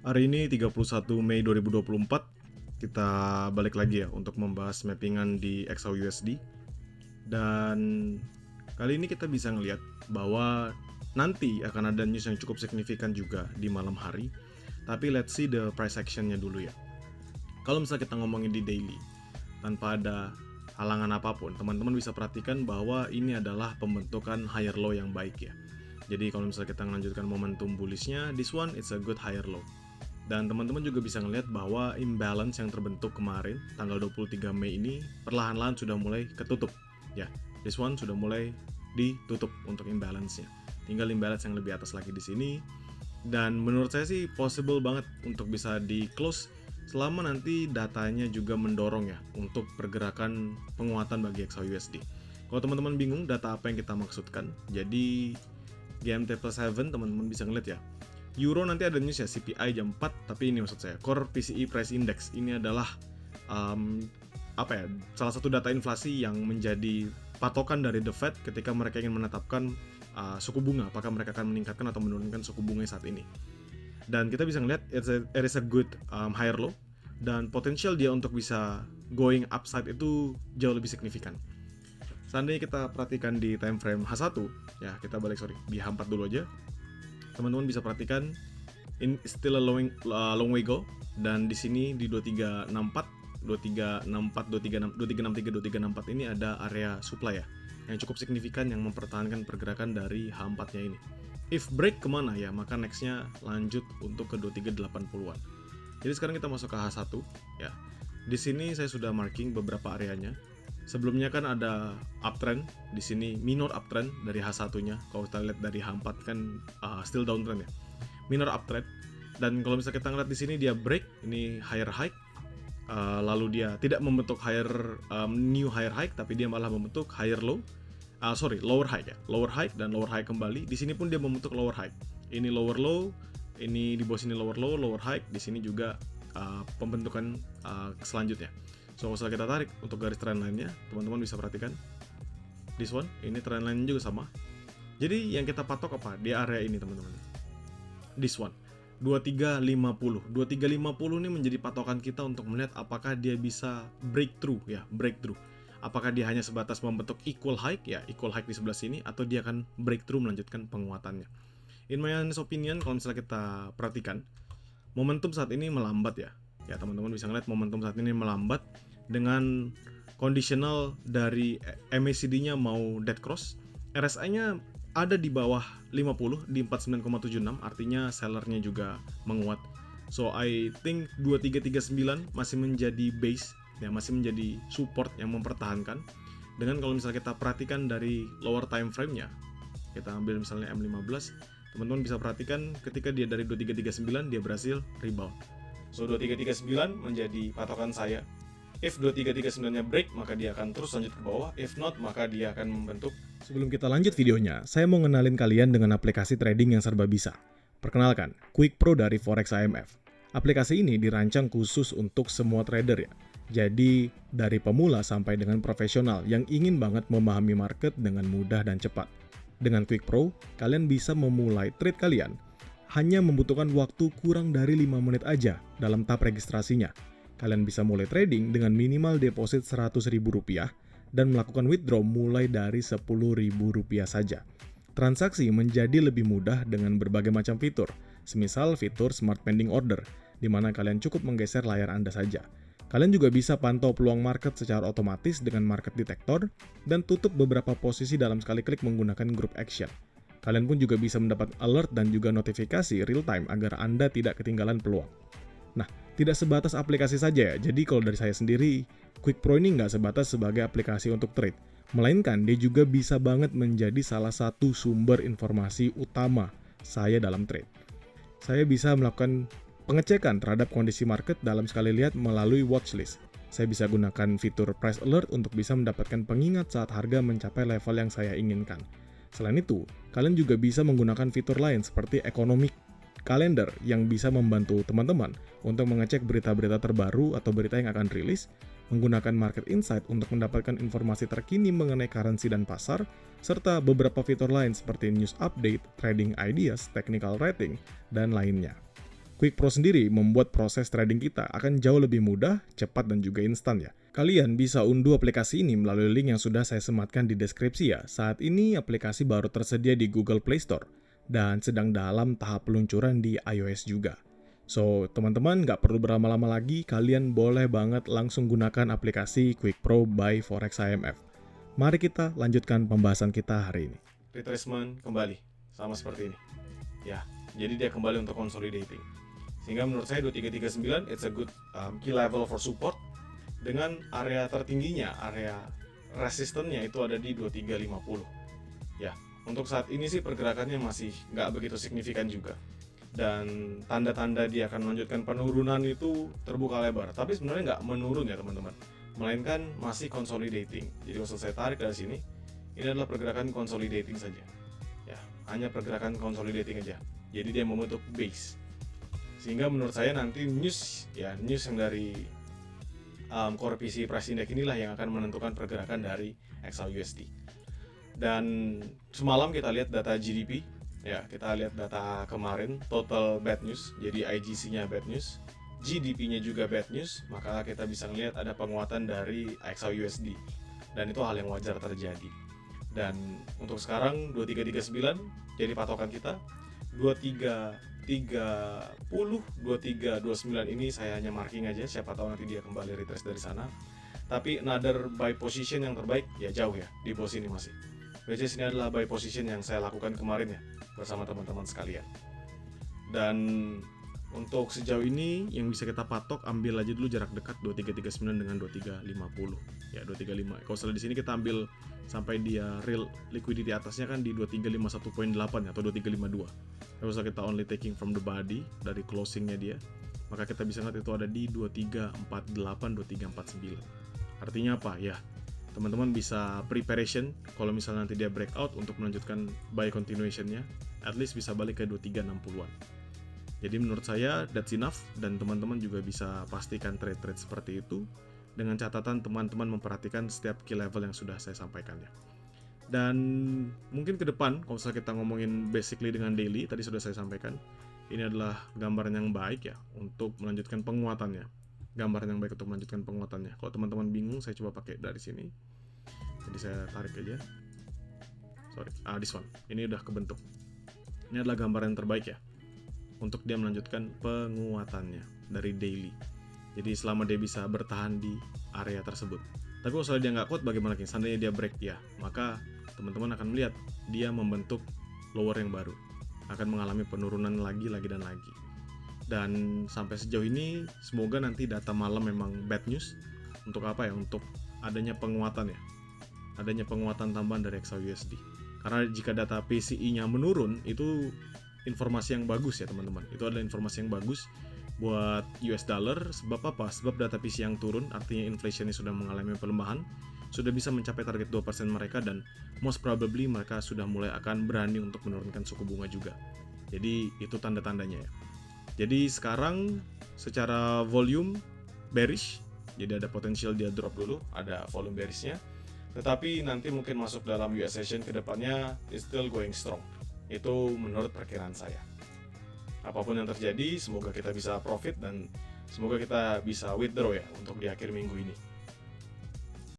Hari ini 31 Mei 2024, kita balik lagi ya untuk membahas mappingan di XAUUSD. Dan kali ini kita bisa ngelihat bahwa nanti akan ada news yang cukup signifikan juga di malam hari. Tapi let's see the price actionnya dulu ya. Kalau misalnya kita ngomongin di daily, tanpa ada halangan apapun, teman-teman bisa perhatikan bahwa ini adalah pembentukan higher low yang baik ya. Jadi kalau misalnya kita melanjutkan momentum bullishnya, this one it's a good higher low. Dan teman-teman juga bisa ngelihat bahwa imbalance yang terbentuk kemarin, tanggal 23 Mei ini, perlahan-lahan sudah mulai ketutup. Ya, this one sudah mulai ditutup untuk imbalance-nya. Tinggal imbalance yang lebih atas lagi di sini. Dan menurut saya sih possible banget untuk bisa di close selama nanti datanya juga mendorong ya untuk pergerakan penguatan bagi XAUUSD. Kalau teman-teman bingung data apa yang kita maksudkan, jadi GMT+7 teman-teman bisa ngeliat ya. Euro nanti ada news ya, CPI jam 4, tapi ini maksud saya Core PCE Price Index. Ini adalah salah satu data inflasi yang menjadi patokan dari The Fed ketika mereka ingin menetapkan suku bunga, apakah mereka akan meningkatkan atau menurunkan suku bunga saat ini. Dan kita bisa ngeliat it is a good higher low, dan potensial dia untuk bisa going upside itu jauh lebih signifikan. Seandainya kita perhatikan di time frame H1 ya, kita balik di H4 dulu aja. Teman-teman bisa perhatikan in still a long way go, dan di sini di 2364, 2364, 2363, 2364 ini ada area supply ya yang cukup signifikan yang mempertahankan pergerakan dari H4-nya ini. If break kemana ya, maka nextnya lanjut untuk ke 2380-an. Jadi sekarang kita masuk ke H1 ya. Di sini saya sudah marking beberapa areanya. Sebelumnya kan ada uptrend, di sini minor uptrend dari H1-nya. Kalau kita lihat dari H4 kan still downtrend ya. Minor uptrend. Dan kalau misalnya kita ngeliat di sini dia break, ini higher high. Lalu dia tidak membentuk new higher high, tapi dia malah membentuk higher low. Lower high ya. Lower high dan lower high kembali. Di sini pun dia membentuk lower high. Ini lower low, ini di bawah sini lower low, lower high. Di sini juga pembentukan selanjutnya. So, kalau kita tarik untuk garis trendline-nya, teman-teman bisa perhatikan. This one, ini trendline juga sama. Jadi yang kita patok apa? Di area ini, teman-teman. This one, 2350. 2350 ini menjadi patokan kita untuk melihat apakah dia bisa breakthrough ya, breakthrough. Apakah dia hanya sebatas membentuk equal high ya, equal high di sebelah sini, atau dia akan breakthrough melanjutkan penguatannya. In my honest opinion, kalau misalnya kita perhatikan, momentum saat ini melambat ya. Ya, teman-teman bisa ngeliat momentum saat ini melambat dengan conditional dari MACD-nya mau dead cross. RSI-nya ada di bawah 50 di 49,76, artinya sellernya juga menguat. So I think 2339 masih menjadi base ya, masih menjadi support yang mempertahankan. Dengan kalau misalnya kita perhatikan dari lower time frame-nya, kita ambil misalnya M15, teman-teman bisa perhatikan ketika dia dari 2339 dia berhasil rebound. So 2339 menjadi patokan saya. If 2339-nya break, maka dia akan terus lanjut ke bawah. If not, maka dia akan membentuk. Sebelum kita lanjut videonya, saya mau ngenalin kalian dengan aplikasi trading yang serba bisa. Perkenalkan, Quick Pro dari Forex IMF. Aplikasi ini dirancang khusus untuk semua trader ya. Jadi, dari pemula sampai dengan profesional yang ingin banget memahami market dengan mudah dan cepat. Dengan Quick Pro, kalian bisa memulai trade kalian hanya membutuhkan waktu kurang dari 5 menit aja dalam tahap registrasinya. Kalian bisa mulai trading dengan minimal deposit Rp100.000 dan melakukan withdraw mulai dari Rp10.000 saja. Transaksi menjadi lebih mudah dengan berbagai macam fitur, semisal fitur Smart Pending Order, di mana kalian cukup menggeser layar Anda saja. Kalian juga bisa pantau peluang market secara otomatis dengan Market Detector dan tutup beberapa posisi dalam sekali klik menggunakan Group Action. Kalian pun juga bisa mendapat alert dan juga notifikasi real time agar Anda tidak ketinggalan peluang. Nah, tidak sebatas aplikasi saja ya, jadi kalau dari saya sendiri, Quick Pro ini nggak sebatas sebagai aplikasi untuk trade, melainkan dia juga bisa banget menjadi salah satu sumber informasi utama saya dalam trade. Saya bisa melakukan pengecekan terhadap kondisi market dalam sekali lihat melalui watchlist. Saya bisa gunakan fitur Price Alert untuk bisa mendapatkan pengingat saat harga mencapai level yang saya inginkan. Selain itu, kalian juga bisa menggunakan fitur lain seperti Economic Calendar yang bisa membantu teman-teman untuk mengecek berita-berita terbaru atau berita yang akan rilis, menggunakan Market Insight untuk mendapatkan informasi terkini mengenai currency dan pasar, serta beberapa fitur lain seperti News Update, Trading Ideas, Technical Rating, dan lainnya. Quick Pro sendiri membuat proses trading kita akan jauh lebih mudah, cepat, dan juga instan ya. Kalian bisa unduh aplikasi ini melalui link yang sudah saya sematkan di deskripsi ya. Saat ini aplikasi baru tersedia di Google Play Store dan sedang dalam tahap peluncuran di iOS juga. So, teman-teman nggak perlu berlama-lama lagi, kalian boleh banget langsung gunakan aplikasi Quick Pro by Forex IMF. Mari kita lanjutkan pembahasan kita hari ini. Retracement kembali, sama seperti ini. Ya, jadi dia kembali untuk consolidating. Sehingga menurut saya 2339 it's a good key level for support, dengan area tertingginya, area resistannya itu ada di 2350. Ya, untuk saat ini sih pergerakannya masih nggak begitu signifikan juga. Dan tanda-tanda dia akan melanjutkan penurunan itu terbuka lebar. Tapi sebenarnya nggak menurun ya teman-teman, melainkan masih consolidating. Jadi kalau saya tarik dari sini, ini adalah pergerakan consolidating saja. Ya, hanya pergerakan consolidating aja. Jadi dia membentuk base. Sehingga menurut saya nanti news yang dari Core PCE Price Index inilah yang akan menentukan pergerakan dari XAUUSD. Dan semalam kita lihat data GDP, ya kita lihat data kemarin, total bad news, jadi IGC-nya bad news, GDP-nya juga bad news, maka kita bisa melihat ada penguatan dari XAUUSD. Dan itu hal yang wajar terjadi. Dan untuk sekarang 2339 jadi patokan kita. 2329 ini saya hanya marking aja, siapa tahu nanti dia kembali retrace dari sana. Tapi another buy position yang terbaik ya jauh ya di bawah sini masih. Which is ini adalah buy position yang saya lakukan kemarin ya bersama teman-teman sekalian. Dan untuk sejauh ini yang bisa kita patok, ambil aja dulu jarak dekat 2339 dengan 2350. Ya 235. Kalau salah di sini kita ambil sampai dia real liquidity atasnya kan di 2351.8 atau 2352. Kalau kita only taking from the body dari closingnya dia, maka kita bisa lihat itu ada di 2348, 2349. Artinya apa ya? Teman-teman bisa preparation kalau misalnya nanti dia breakout untuk melanjutkan buy continuation-nya, at least bisa balik ke 2360-an. Jadi menurut saya that's enough, dan teman-teman juga bisa pastikan trade-trade seperti itu dengan catatan teman-teman memperhatikan setiap key level yang sudah saya sampaikan ya. Dan mungkin ke depan kalau misalnya kita ngomongin basically dengan daily, tadi sudah saya sampaikan, ini adalah gambaran yang baik ya untuk melanjutkan penguatannya. Gambaran yang baik untuk melanjutkan penguatannya. Kalau teman-teman bingung, saya coba pakai dari sini. Jadi saya tarik aja. This one. Ini udah kebentuk. Ini adalah gambaran yang terbaik ya untuk dia melanjutkan penguatannya dari daily. Jadi selama dia bisa bertahan di area tersebut. Tapi kalau dia nggak kuat bagaimana? Seandainya dia break ya, maka teman-teman akan melihat dia membentuk lower yang baru, akan mengalami penurunan lagi dan lagi. Dan sampai sejauh ini semoga nanti data malam memang bad news. Untuk apa ya? Untuk adanya penguatan ya, adanya penguatan tambahan dari XAUUSD. Karena jika data PCE-nya menurun, itu informasi yang bagus ya teman-teman. Itu adalah informasi yang bagus buat US dollar. Sebab apa? Sebab data PCE yang turun artinya inflation sudah mengalami pelemahan, sudah bisa mencapai target 2% mereka, dan most probably mereka sudah mulai akan berani untuk menurunkan suku bunga juga. Jadi itu tanda-tandanya ya. Jadi sekarang secara volume bearish, jadi ada potensial dia drop dulu, ada volume bearishnya. Tetapi nanti mungkin masuk dalam US session ke depannya is still going strong. Itu menurut perkiraan saya. Apapun yang terjadi, semoga kita bisa profit dan semoga kita bisa withdraw ya untuk di akhir minggu ini.